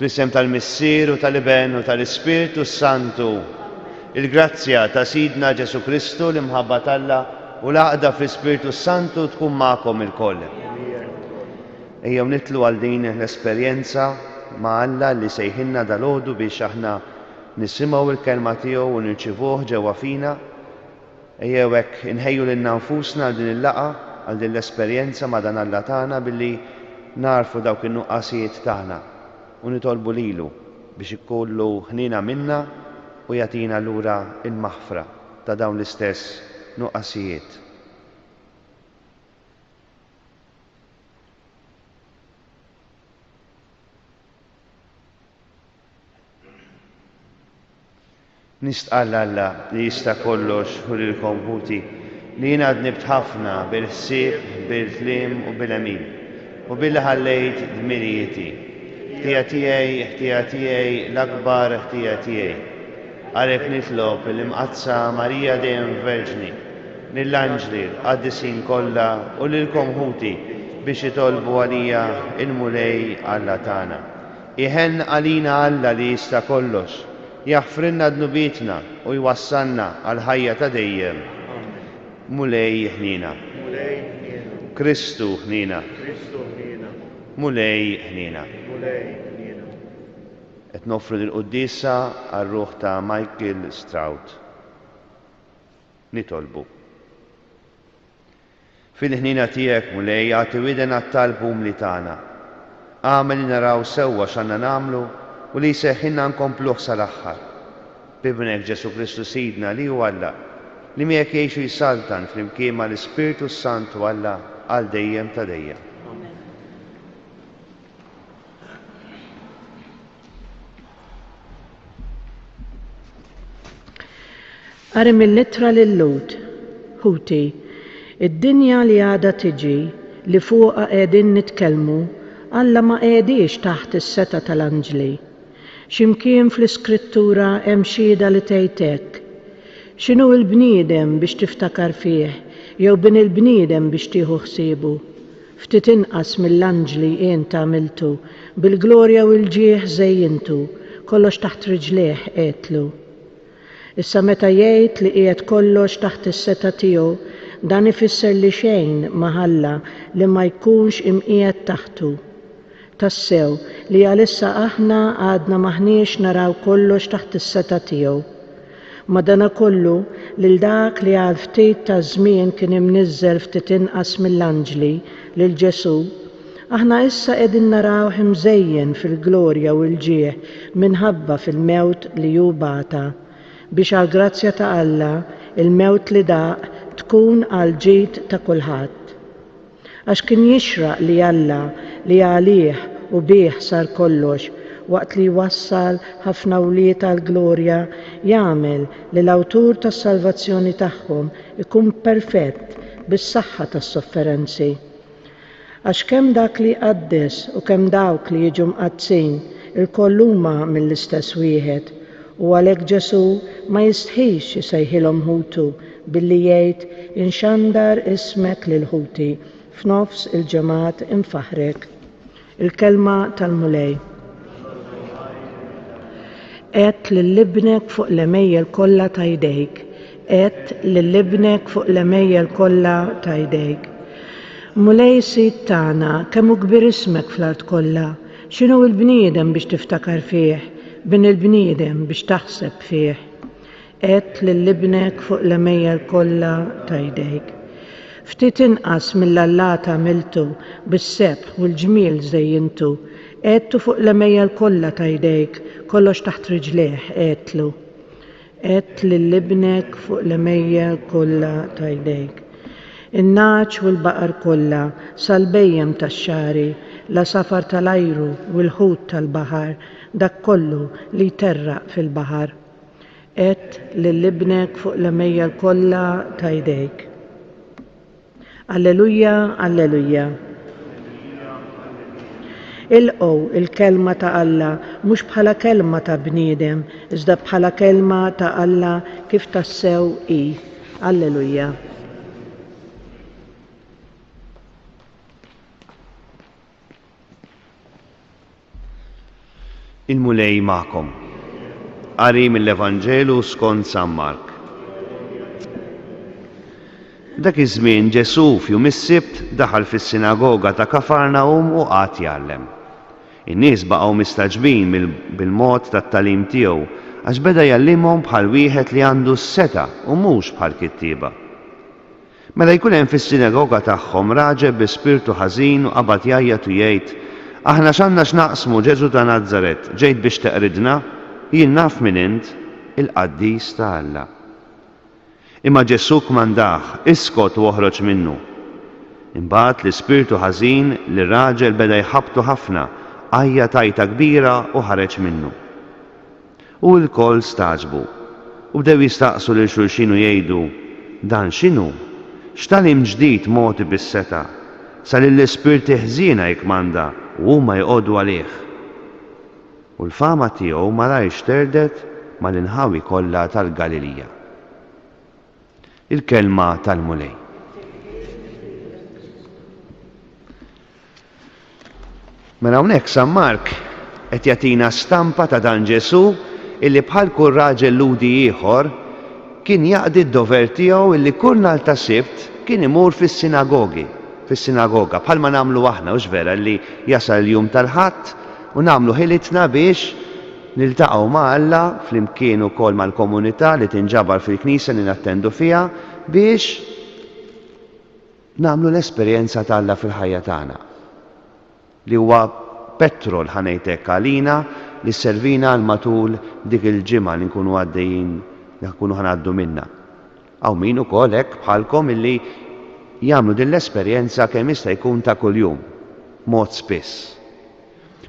Fl-isem tal-Missier u tal-Iben u tal-Ispirtu Santu, il-grazzja ta' Sidna Ġesu Kristu l-imħabba t'Alla u l-għaqda fl-Ispirtu Santu tkun magħkom ilkoll. Ejjew nitlu għal din l-esperjenza ma' Alla li sejħinna dal-għodu biex aħna nisimgħu il-kelma tiegħu u nirċivuh ġewwa fina. Ejjew hekk inħejju lil nfusna għal din il-laqgħa, għal din l-esperjenza ma' dan Alla tagħna billi narfu dawk in-nuqqasijiet tagħna u nitolbu lilu biex ikollu ħnina minna u jagħtina lura il-maħfra ta' dawn l-istess nuqqasijiet. Nistqall Alla li jista' kollox u lilkom ħuti li jien għad nibt ħafna bil-ħsieb, bil-kliem u bil-emin u billi ħallejt dmirijieti. Ħtija tiegħi l-akbar ħtija tiegħi. Għalhekk nitlob l-imqazza Marija dejjem Verġni, lill-anġli qaddisin kollha u lilkom ħuti biex itolbu għalija il-mulej Alla tagħna. Iħenn għalina Alla li jista' kollox, jaħfrilna dnubietna u jwassalna għal ħajja ta' dejjem. Mulej ħnina. Kristu ħnina. Mulej ħnina. Qed nofru lill-Qudiesa għar-ruħ ta' Michael Strout. Nitolbu. Fil-ħnina tiegħek mulej għati widen għat-talb umli tagħna. Għamel li naraw sewwa x'għandna nagħmlu u li jseħħilna nkompluh sal-aħħar. Bibnek Ġesu Kristu Sidna li hu Alla li miegħek jgħixu jsaltan flimkien mal-Ispirtu Santu Alla għal dejjem ta' dejjem. Qari mill-ittra lill-Lut, ħuti, id-dinja li għadha tiġi li fuqha qegħdin nitkellmu Alla ma qiegħdix taħt is-seta tal-anġli. X'imkien fl-Iskrittura hemm xhieda li tgħid hekk. X'inhu l-bniedem biex tiftakar fih, jew bin il-bniedem biex tieħu ħsiebu. Ftit inqas mill-anġli int għamiltu, bil-glorja u l-ġieħ żejjintu, kollox taħt rijlejh qedtlu. Issa meta jgħid li qiegħed kollox taħt is-seta tiegħu, dan ifisser li xejn ma ħalla li ma jkunx imqiegħed taħtu. Tassew li għalissa aħna għadna maħniex naraw kollox taħt is-seta tiegħu. Madankollu lil dak li għal ftit ta' żmien kien imniżżel ftit inqas mill-anġli lil Ġesu, aħna issa qegħdin narawh imżejjen fil-glorja u l-ġieħ minħabba fil-mewt li hu bata biex għal grazzja ta' Alla il-mewt li daq tkun għal ġid ta' kulħadd. Għax kien jixraq li Alla li għalih u bih sar kollox waqt li wassal ħafna wlied tal-glorja jagħmel li l-awtur tas-salvazzjoni tagħhom ikun perfett bis-saħħa tas-sofferenzi. Għax kemm dak li qaddes u kemm dawk li jiġu mqaddsin il-koll huma mill-istess wieħed u għalhekk Ġesu ma jistħix isejħilhom ħutu billi jgħid inxandar ismek lil ħuti f'nofs il-ġimgħat infaħrek. Il-kelma tal-mulej. Qed lill-ibnek fuq l-emejjel kollha ta' jdejk. Qed lill-ibnek fuq l-emejjel kollha ta' jdejk. Mulej Sid tagħna kemm hu kbir ismek fl-art kollha. X'inhu l-bniedem biex tiftakar fih, bin il-bniedem biex taħseb fih. Qed lill-ibnek fuq l-emejjel kollha ta' jdejk. Ftit inqas mill-allata għamiltu bis-sebħ u l-ġmiel żejjintu, qedtu fuq l-emejjel kollha ta' jdejk, kollox taħt rijlejh qedtlu. Qed lill-ibnek fuq l-emejjel kollha ta' jdejk. In-naċ u l-baqar kollha sal-bejjem tax-xari, la safar tal-ajru u l-ħut tal-baħar, dak kollu li jterraq fil-baħar. Qed lill-ibnek fuq l-emejjel kollha ta' jdejk. Alleluja, alleluja. Ilqgħu il-kelma ta' Alla mhux bħala kelma ta' bniedem, iżda bħala kelma ta' Alla kif tassew hi. Alleluja. Il-mulej ma'kom. Qari mill-Evanġelu skont San Mark. Dak iż-żmien Ġesu f'jum is-Sibt daħal fis-sinagoga ta' Kafarnawm u qagħd jgħallem. In-nies baqgħu mistaġbin bil-mod tat-tagħlim tiegħu għax beda jgħallimhom bħal wieħed li għandu s-seta u mhux bħal kittieba. Mela jkun hemm fis-sinagoga tagħhom raġel bi spirtu ħażin u qabad jgħajjad u jgħid: Aħna x'għandna x'naqsmu Ġesu ta' Nażaret, ġejt biex teqridna, jien naf min int, il-Qaddis ta' Alla. Imma Ġesu kmandah, iskot u oħroġ minnu. Imbagħad l-ispirtu ħażin li raġel beda jħabbtu ħafna, għajja tajta kbira u ħareġ minnu. U l-koll staġbu u bdew jistaqsu lil xulxin u jgħidu: Dan x'inhu? X'talim ġdid moti bis-seta? Sal l-ispirti ħżiena jikmanda u huma jqogħdu għalih. U l-fama tiegħu malajr terdet mal-inħawi kollha tal-Galilija. Il-kelma tal-mulej. Mela hawnhekk San Mark qed jagħtina stampa ta' dan Ġesu illi bħal kull raġel ludi ieħor kien jaqdi d-dover tiegħu illi kull nhar ta' Sibt kien imur fis-sinagoga bħalma nagħmlu aħna u vera li jasal il-jum tal-Ħadd u nagħmlu ħilitna biex niltaqgħu ma' Alla flimkien ukoll mal-komunità li tinġabar fil-Knisja li nattendu fiha biex nagħmlu l-esperjenza ta' Alla fil-ħajja tagħna. Li huwa petrol ħanejtek għalina li servina għal matul dik il-ġimgħa li nkunu għaddejjin li nkunu ħanaddu minnha. Hawn min ukoll hekk bħalkom illi jagħmlu din l-esperjenza kemm jista' jkun ta' kuljum, mod spiss.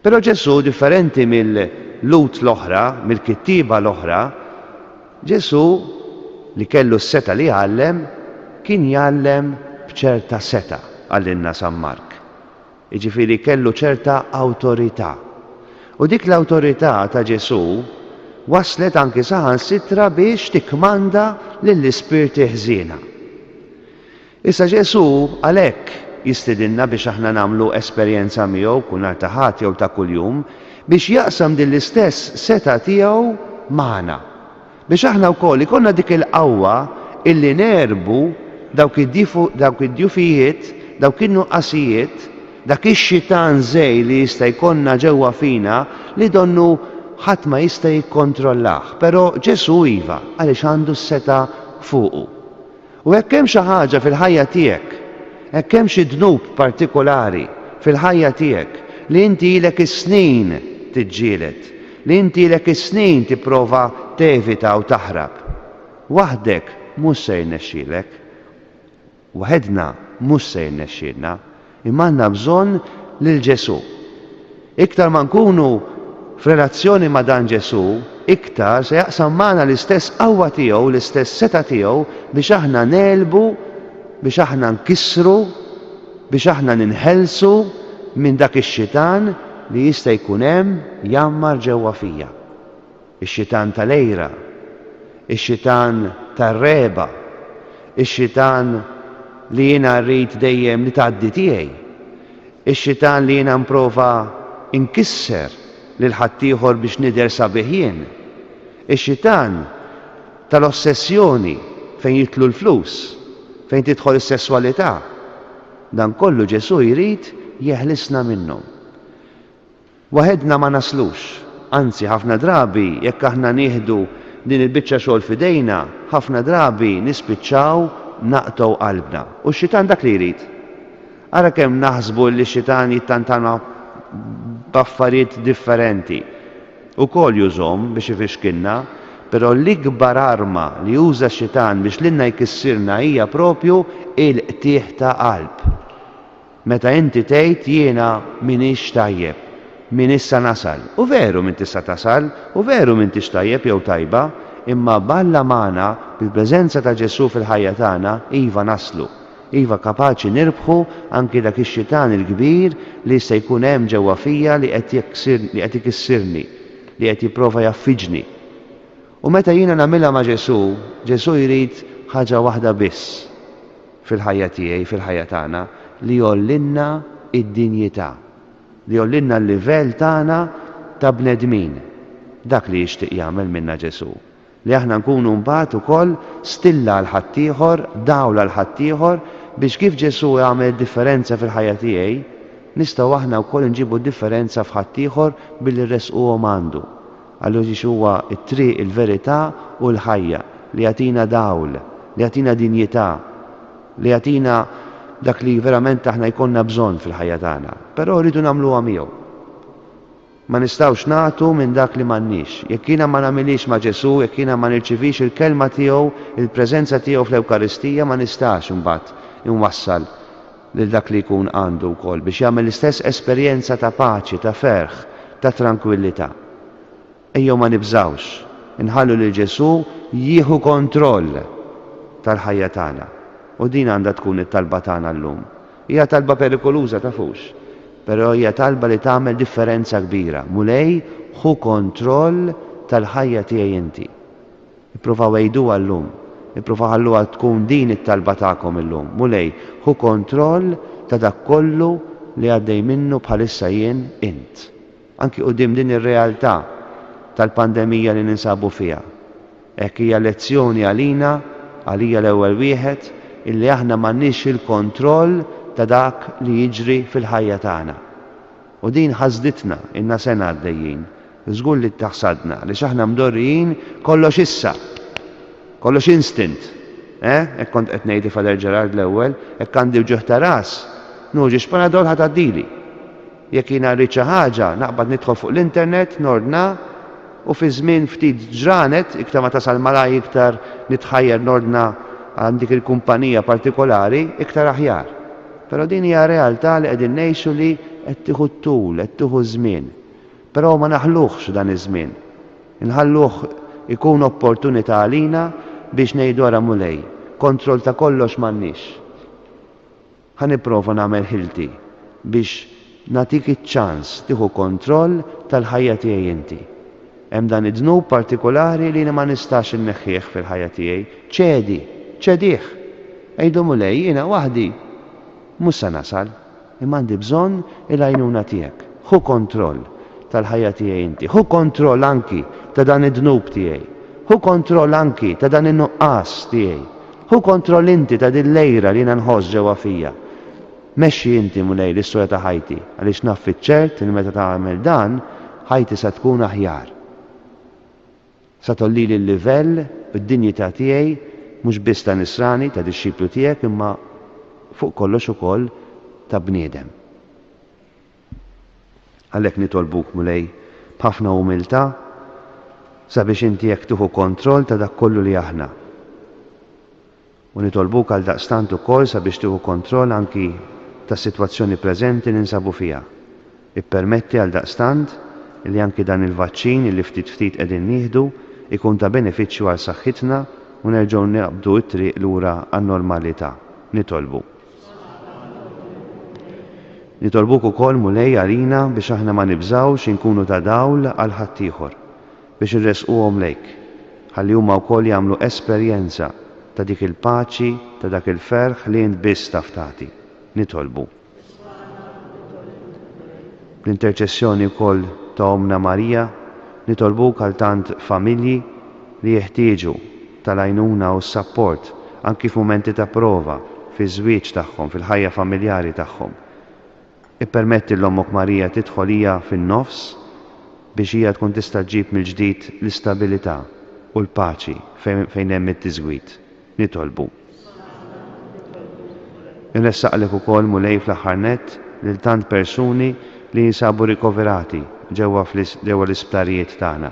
Però Ġesu differenti mill-lut l-oħra, mill-kittiba l-oħra, Ġesu li kellu s-seta li jgħallem kien jgħallem b'ċerta seta għallinna San Mark. Jiġifieri kellu ċerta awtorità. U dik l-awtorità ta' Ġesu waslet anki saħansitra biex tikkmanda lill-ispirti ħżiena. Issa Ġesu għalhekk jistidinna biex aħna nagħmlu esperjenza miegħu kull nhar ta' ħadd jew ta' kuljum biex jaqsam din l-istess seta tiegħu magħna. Biex aħna wkoll ikollna dik il-qawwa illi nerbu dawk id-djufijiet, dawk in-nuqqasijiet, dak ix-xitan żej li jista' jkollna ġewwa fina li donnu ħadd ma jista' jikkontrollah, però Ġesu iva għaliex għandu s-seta fuqu. U hekk hemm xi ħaġa fil-ħajja tiegħek, hekk hemm xi dnub partikolari fil-ħajja tiegħek li inti ilek is-snin tiġġieled, li inti ilek is-snin tipprova tevita u taħrab. Waħdek mhux se jnexxielek, waħedna mhux se jnexxielna, imma għandna bżonn lil Ġesu. Iktar ma nkunu f'relazzjoni ma' dan Ġesu, iktar se jaqsam magħna l-istess qawwa tiegħu, l-istess seta tiegħu biex aħna nelbu, biex aħna nkissru, biex aħna ninħelsu minn dak ix-xitan li jista' jkun hemm jammar ġewwa fija. Ix-xitan tal-ejra, ix-xitan tar-reba, ix-xitan li jiena rrid dejjem li tgħaddi tiegħi, ix-xitan li jiena nprova inkisser lil ħaddieħor biex nidher sabiħ jien, ix-xitan tal-ossessjoni fejn jitlu l-flus, fejn tidħol is-sesswalità. Dan kollu Ġesu jrid jeħlisna minnhom. Waħedna ma naslux, anzi ħafna drabi jekk aħna nieħdu din il-biċċa xogħol f'idejna, ħafna drabi nispiċċaw naqtaw qalbna. U x-xitan dak li jrid. Ara kemm naħsbu li x-xitan jittantana b'affarijiet differenti. Ukoll jużhom biex ifixkilna, però l-ikbar arma li juża x-xitan biex lilna jkissirna hija propju il-qtieħ ta' qalb. Meta inti tgħid jiena minix tajjeb, min issa nasal. U veru min tista' tasal, u veru min tix tajjeb jew tajba, imma balla magħna bil-preżenza ta' Ġesu fil-ħajja tagħna iva naslu. Iva kapaċi nirbħu anki dak ix-xitan il-kbir li se jkun hemm ġewwa fija li qed ikissirni, li qed jipprova jaffiġni. U meta jiena nagħmilha ma' Ġesu, Ġesu jrid ħaġa waħda biss fil-ħajja tiegħi, fil-ħajja tagħna, li jollinna id-dinjità, li jollinna l-livell tagħna ta' bnedmin. Dak li jixtieq jagħmel minna Ġesu. Li aħna nkunu mbagħad ukoll stilla għal ħaddieħor, dawl għal ħaddieħor biex kif Ġesu jagħmel differenza fil-ħajja tiegħi, nistgħu aħna wkoll nġibu differenza f'ħaddieħor billi nresquhom għandu. Allura biex huwa t-triq, il-verità u l-ħajja li jagħtina dawl, li jagħtina dinjità, li jagħtina dak li verament aħna jkollna bżonn fil-ħajja tagħna. Però rridu nagħmluha miegħu. Ma nistgħux nagħtu minn dak li m'għandniex. Jekk jiena ma nagħmilix ma' Ġesu, jekk jiena ma nirċivix il-kelma tiegħu, il-preżenza tiegħu fl-Ewkaristija, ma nistax imbagħad inwassal lil dak li jkun għandu wkoll biex jagħmel l-istess esperjenza ta' paċi, ta' ferħ, ta' tranquillità. Ejjew ma nibżawx, inħallu lil Ġesu jieħu kontroll tal-ħajja tagħna. U din għandha tkun it-talba tagħna llum. Hija talba perikoluża tafux, però hija talba li tagħmel differenza kbira. Mulej ħu kontroll tal-ħajja tiegħi inti. Ippruvaw għejduha llum, ippruvaw ħalluha tkun din it-talba tagħkom illum. Mulej ħu kontroll ta' dak kollu li għaddej minnu bħalissa jien int. Anki quddiem din ir-realtà tal-pandemija li ninsabu fiha. Hekk hija lezzjoni għalija l-ewwel wieħed illi aħna m'għandniex il-kontroll ta' dak li jiġri fil-ħajja tagħna. U din ħażditna inna sena għaddejjin. Żgur li taħsadna li aħna mdorrijin kollox issa. Kollox instant. Hekk kont qed ngħid Fader Ġerard l-ewwel, hekk għandi wġuħ ta' ras, nuġi x'panadol ħadd għaddili. Jekk jiena rrid xi ħaġa naqbad nidħol fuq l-internet, nordna, u fi żmien ftit ġranet, iktar ma tasal malaj iktar nitħajjer nordna għandik il-kumpanija partikolari, iktar aħjar. Però din hija realtà li qegħdin ngħixu li qed tieħu t-tul, qed tieħu żmien. Però ma naħluhx dan iż-żmien. Inħalluh ikun opportunità għalina biex ngħidu ara mulej, kontroll ta' kollox m'għandniex. Ħanipprova nagħmel ħilti biex nagħtik iċ-ċans tieħu kontroll tal-ħajja tiegħi inti. Hemm dan id-dnub partikolari li ma nistax inneħħih fil-ħajja tiegħi. ċedih. Ejdu mulej, jiena waħdi. Mhux se nasal, imma għandi bżonn il-għajnuna tiegħek. Ħu kontroll tal-ħajja tiegħi inti. Ħu kontroll anki ta' dan id-dnub tiegħi. Ħu kontroll anki ta' dan in-nuqqas tiegħi. Ħu kontroll inti ta' din lejra li jiena nħoss ġewwa fija. Mexxi inti mulej l-istorja ta' ħajti, għaliex naf fiċ-ċert li meta tagħmel dan, ħajti se tkun aħjar. Sa tollili l-livell bid-dinjità tiegħi mhux biss ta' nisrani, ta' dixxiplu tiegħek, imma fuq kollox ukoll ta' bniedem. Għalhekk nitolbuk mulej b'ħafna umiltà sabiex inti jekk tieħu kontroll ta' dak kollu li aħna. U nitolbuk għal daqstant ukoll sabiex tieħu kontroll anki tas-sitwazzjoni preżenti li ninsabu fiha. Ippermetti għal daqstant li anki dan il-vaċċin li ftit qegħdin nieħdu ikun ta' benefiċċju għal saħħitna u nerġgħu naqbdu t-triq lura għan-normalità. Nitolbu. Nitolbuk ukoll mulej għalina biex aħna ma nibżawx inkunu ta' dawl għal ħaddieħor biex irresquhom lejk, ħalli huma wkoll jagħmlu esperjenza ta' dik il-paċi, ta' dak il-ferħ li int biss taf tagħti. Nitolbu. L-interċessjoni wkoll ta' Omna Marija, nitolbuk għal tant familji li jeħtieġu tal-għajnuna u s-sapport anki f'mumenti ta' prova, fi żwieġ tagħhom, fil-ħajja familjari tagħhom. Ippermetti l-Ommok Marija tidħol hija fin-nofs biex hija tkun tista' ġġib mill-ġdid l-istabilità u l-paċi fejn hemm it-tiżwid. Nitolbu. Nressaqlek ukoll mulej fl-aħħar nett lil tant persuni li jinsabu rikoverati ġewwa l-isptarijiet tagħna.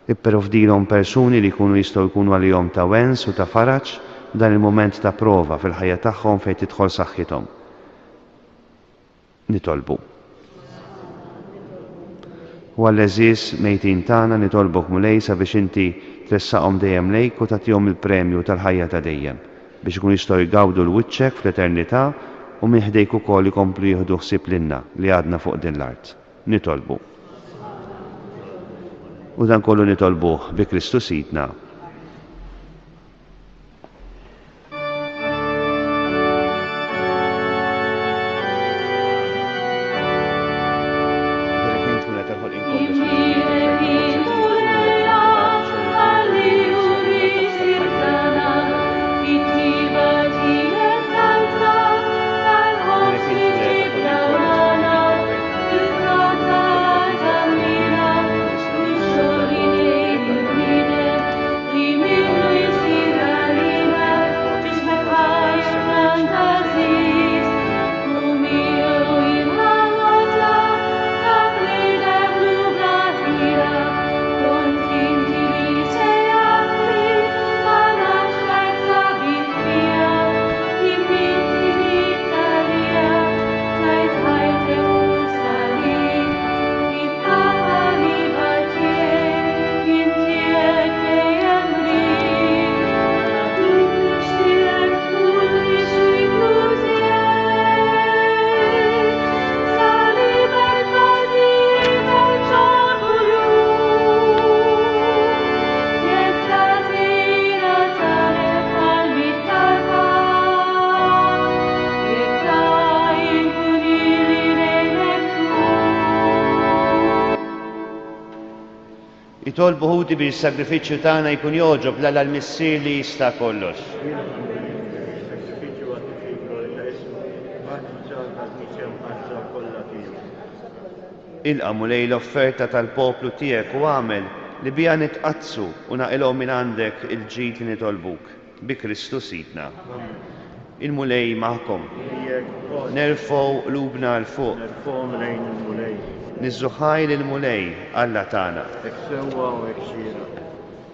Ipprovdilhom persuni li jkunu jistgħu jkunu għalihom ta' wens u ta' faraġġ dan il-mument ta' prova fil-ħajja tagħhom fejn tidħol saħħithom. Nitolbu. U għall-eżiż mejtin tagħna nitolbok mulej sabiex inti tressaqhom dejjem lejk u tagħtihom il-premju tal-ħajja ta' dejjem biex ikun jistgħu jgawdu l-wiċċek fl-eternità u minn ħdejk ukoll ikomplu jieħdu ħsieb lilna li għadna fuq din l-art. Nitolbu. U dan kollu nitolbuh bi Kristu Sidna. Nitolbu ħuti biex sagrifiċċju tagħna jkun joġob l-missier li jista' kollox. Ilqamu lej l-offerta tal-poplu tiegħek u għamel li bija nitqazzu u naqilhom minn għandek il-ġid li nitolbuk bi Kristu Sidna. Il-mulej magħkom. Nerfgħu qlubna l fuq. Nizzuħaj l-mulej Alla tagħna.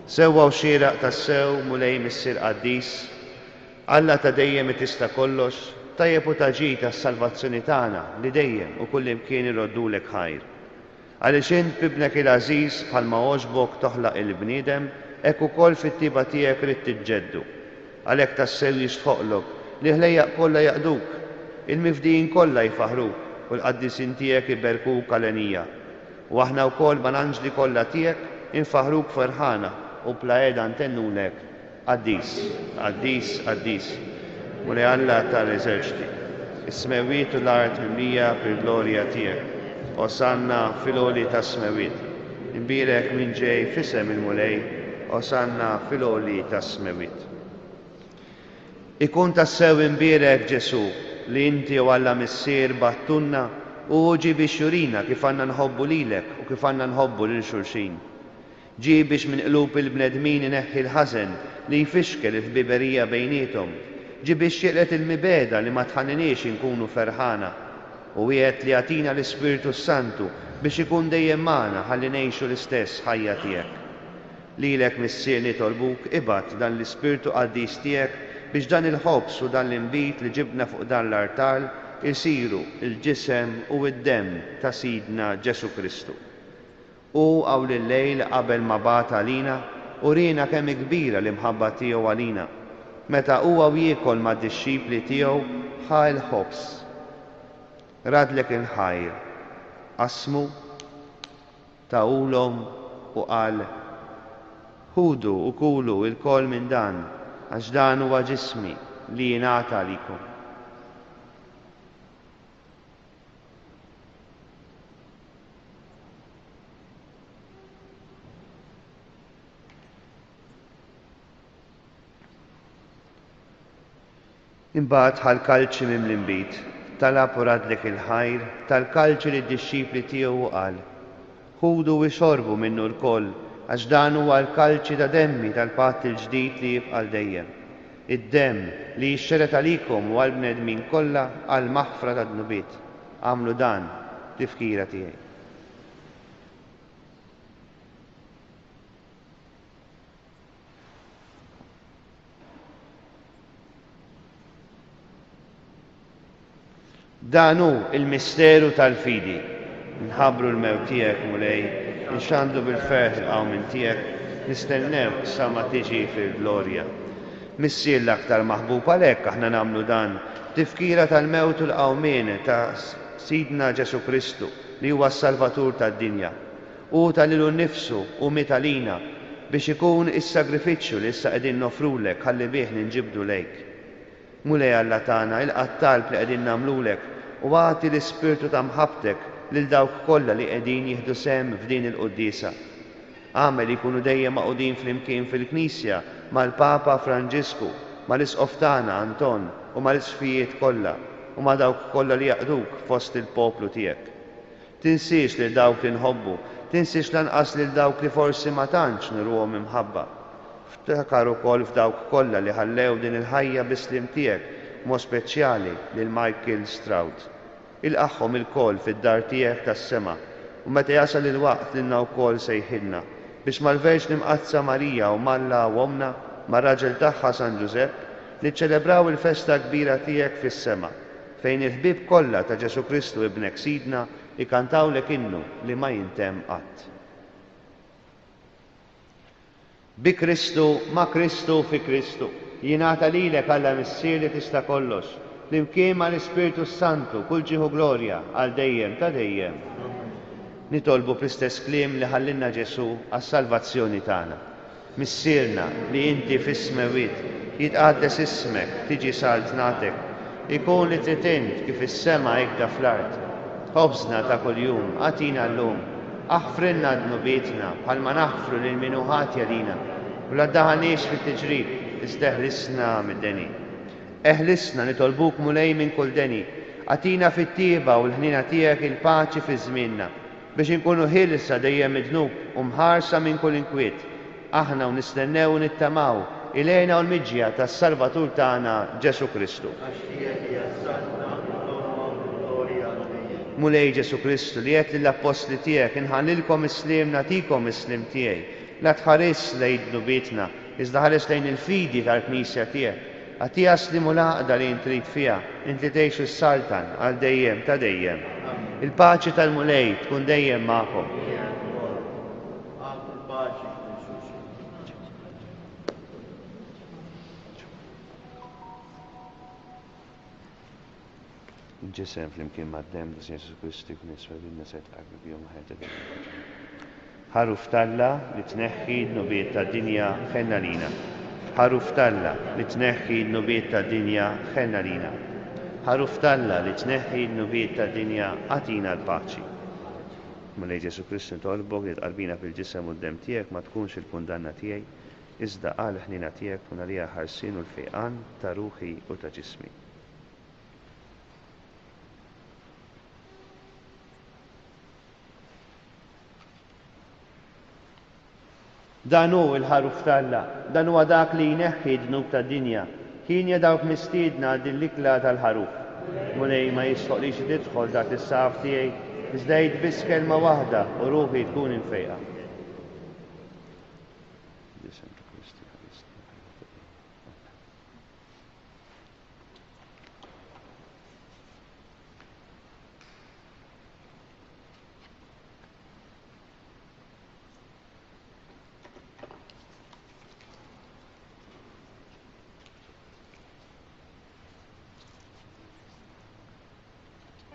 Sewwa u xieraq tas-sew mulej missier qaddis, Alla ta' dejjem tista' kollox, tajjeb u taġid tas-salvazzjoni tagħna li dejjem u kull imkien iroddulek ħajr. Għaliex int bibnek il-għażiż bħalma għoġbok toħlaq il-bniedem, hekk ukoll fit-tiba tiegħek rid tiġġeddu. Għalhekk tassew jistħoqlok li ħlejjaq kollha jaqduk, il-mifdijin kollha jfaħruk u l-qaddisin tiegħek iberkuk għalenija. U aħna wkoll mal-anġli kollha tiegħek infaħruk ferħana u bla qiegħda ntennulek qaddis, qaddis, qaddis. U li Alla tal-eżerċiti, is-smewiet u l-art mimlija bil-glorja tiegħek. Osanna fil-oli tas-smewiet. Imbirek min ġej fisem il-mulej, osanna fil-oli tas-smewiet. Ikun tassew imbirek Ġesu li inti u Alla missier battunna u ġi biex jurina kif għandna nħobbu lilek u kif għandna nħobbu lil xulxin. Ġi biex minn qlub il-bnedmin ineħħi l-ħażen li jfixkel il-ħbiberija bejniethom. Ġi biex jeqlet il-mibeda li ma tħanniniex inkunu ferħana. U għiet li għatina l-Ispiritu Santu biex ikun dejjem magħna ħalli ngħixu l-istess ħajja tiegħek. Lilek missier nitolbuk ibgħat dan l-Ispiritu Qaddis tiegħek biex dan il-ħobbs u dan l-inbit li ġibna fuq dan l-artal isiru il-ġisem u id-dem ta' Sidna Ġesu Kristu. U għaw l-lejl qabel ma bata għalina u rina kemm kbira l-imħabba tiegħu għalina. Meta huwa jiekol ma' dixxipli tiegħu ħa l-ħobbs. Radlek il-ħajr, qasmu, taqulhom u qal ħudu u kulu il-kol minn dan għax dan huwa ġismi li jingħata għalikom. Imbagħad ħal-kalċi minn l-inbit, talab u radlek il-ħajr, tal-kalċi li d-dixxipli tiegħu u qal ħudu u xorbu minnu l-koll għax dan huwa l-kalċi ta' demmi tal-patt il-ġdid li jibqa' dejjem. Id-demm li jixxeret għalikom u għall-bnedmin kollha għal maħfra tad-dnubiet. Għamlu dan tifkira tiegħi. Dan hu il-misteru tal-fidi. Nħabbru l-mewt tiegħek mulej, nxandu bil-ferħ il-qawmin tiegħek, nistennew sa ma tiġi fil-glorja. Missier l-aktar maħbub għalhekk aħna nagħmlu dan, tifkira tal-mewt u l-qawmien ta' Sidna Ġesu Kristu li huwa s-Salvatur tad-dinja. U tal-ilu nnifsu u mitalina biex ikun is-sagrifiċċju li issa qegħdin nofrulek ħalli bih ninġibdu lejk. Mulej Alla tagħna il-qattalb li qegħdin nagħmlulek u għati l-ispirtu ta' mħabbtek lil dawk kollha li qegħdin jieħdu sehem f'din il-qudiesa. Għamel ikunu dejjem maqudin flimkien fil-Knisja mal-Papa Franġisku, mal-Isqof tagħna Anton u mal-isfijiet kollha u ma' dawk kollha li jaqduk fost il-poplu tiegħek. Tinsiex lil dawk li nħobbu, tinsiex lanqas lil dawk li forsi ma tantx nirruhom imħabba. Ftakar ukoll f'dawk kollha li ħallew din il-ħajja bislim tiegħek, mod speċjali lil Michael Stroud. Ilqaħħom il-koll fid-dar tiegħek tas-sema u meta jasal il-waqt lilna wkoll sejħilna biex mal-Verġni Mqazza Marija u Malla u omna mar-raġel tagħha San Ġusepp niċċelebraw il-festa kbira tiegħek fis-sema fejn il-ħbieb kollha ta' Ġesu Kristu ibnek Sidna ikantawlek innu li ma jintemm qatt. Bi Kristu, ma' Kristu fi Kristu, jingħata lilek Alla missier li tista' kollox, flimkien mal-Ispiritu Santu kull ġieħu glorja għal dejjem ta' dejjem. Nitolbu fl-istess kliem li ħallinna Ġesu għas-salvazzjoni tagħna. Missierna li inti fis-smewiet jitqaddes ismek, tiġi saltnatek, ikun li tritint kif is-sema hekk fl-art. Ħobżna ta' kuljum għatina llum Aħfrilna d-nubietna bħalma naħfru lil minuħati għalina u la daħaniex fit-tiġrib iżda eħlisna mid-deni. Eħlisna nitolbuk mulej minn kull deni, għatina fit-tieba u l-ħnina tiegħek il-paċi fi żmienna biex inkunu ħilsa dejjem id-dnub u mħarsa minn kull inkwiet. Aħna u nistennew u nittamaw ilejna u l-miġja tas-Salvatur tagħna Ġesu Kristu. Mulej Ġesu Kristu li qed lill-Apostli tiegħek inħallilkom is-sliem nagħtikom is-sliem tiegħi. La tħares lejn dnubietna, iżda ħares lejn il-fidi tal-Knisja tiegħek. Għatija slimu laqda li intrid fiha, inti tgħixu s-saltan għal dejjem ta' dejjem. Il-paċi tal-mulej tkun dejjem magħkom. Ġisem fl-imkien mad-dem ta' Jesu Kristi kun jisfadilna set għagrib jom ħajta ħaruf talla li tneħħi d-nubiet ta' dinja ħenna lina. Ħaruf talla li tneħħi d-nubiet ta' dinja ħenna lina. Ħaruf talla li tneħħi d-nubiet ta' dinja għatina l-paċi. Mulej Ġesu Kristi tolbok li tqarbina fil-ġisem u d-dem tiegħek ma tkunx il-kundanna tiegħi, iżda qal ħnina tiegħek kun għalija ħarsin u l-fejqan ta' ruħi u ta' ġismi. Dan hu l-ħaruf talla, dan huwa dak li jneħħi d-dnub tad-dinja. Kien dawk mistiedna din l-ikla tal-ħaruf. Mulej ma jisħoqlix tidħol dak is-saf tiegħi, iżda jgħid biss kelma waħda u ruħi tkun infejqa.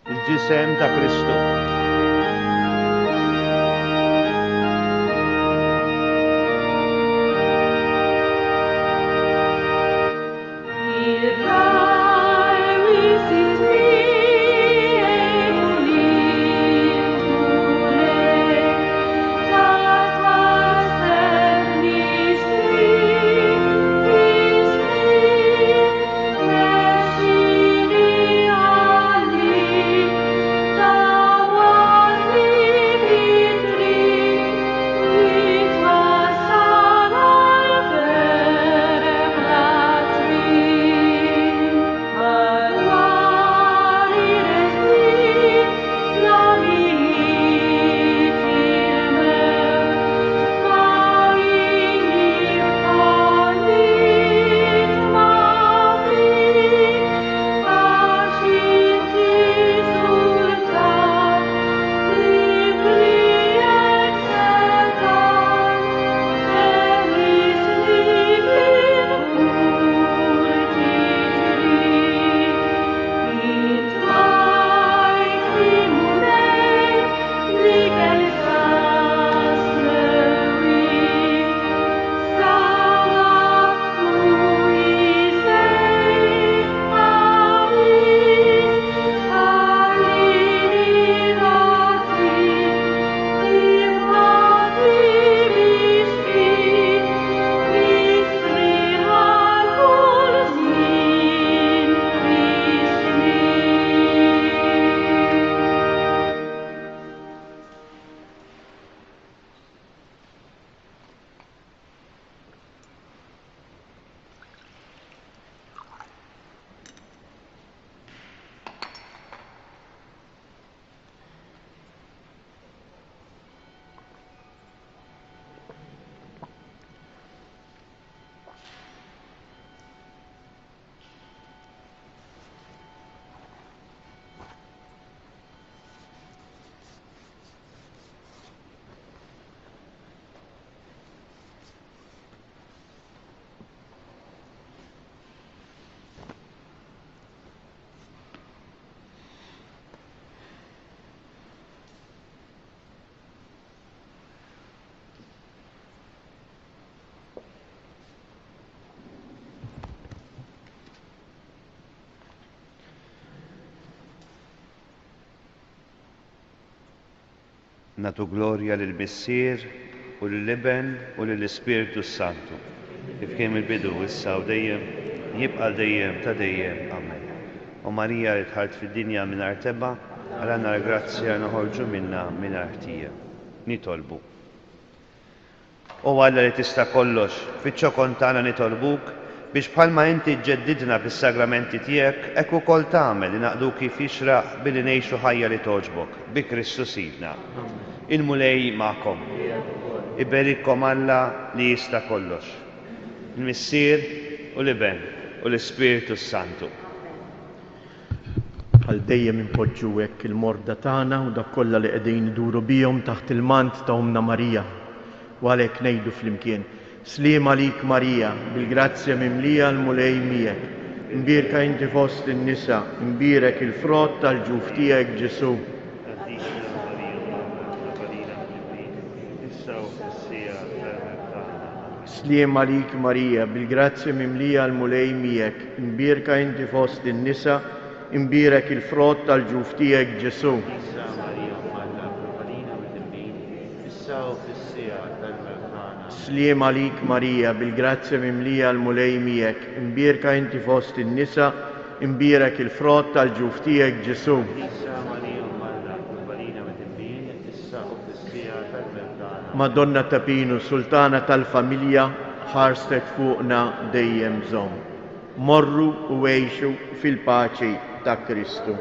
Il-ġisem ta' Kristu. Down Natu glorja lill-Missier u lill-Iben u lill-Ispiritu Santu. Kif kien il-bidu issa u dejjem, jibqa' dejjem ta' dejjem. Amen. U Marija li tħalt fid-dinja mingħajr tebba, għalana l-grazzja noħorġu minna mingħajr ħtija. Nitolbu. U Alla li tista' kollox, fiċ-ċokon tagħna nitolbuk biex bħalma inti ġġeddidna fis-sagramenti tiegħek hekk ukoll tagħmel li naqdu kif jixraq billi ngħixu ħajja li toġbok bi Kristus Sidna. Il-mulej magħkom. Iberikkom Alla li jista' kollox. Il-Missier u l-Iben u l-Ispiritu Santu. Għal dejjem impoġġu hekk il-morda tagħna u dak kollha li qegħdin iduru bihom taħt il-mant ta' Omna Marija. U għalhekk ngħidu flimkien: Sliem għalik Marija, bil-grazzja mimlija l-mulej miegħek. Imbierka inti fost in-nisa, imbierek il-frott tal-ġuf tiegħek Ġesu. Sliem għalik Marija, bil-grazzja mimlija l-mulej miegħek. Imbierka inti fost in-nisa, imbierek il-frott tal-ġuf tiegħek Ġesu. Sliem għalik Marija, bil-grazzja mimlija l-mulej miegħek. Imbierka inti fost in-nisa, imbierek il-frott tal-ġuf tiegħek Ġesu. Madonna ta' Pinu, Sultana tal-familja, ħarstek fuqna dejjem żomm. Morru u għejxu fil-paċi ta' Kristu.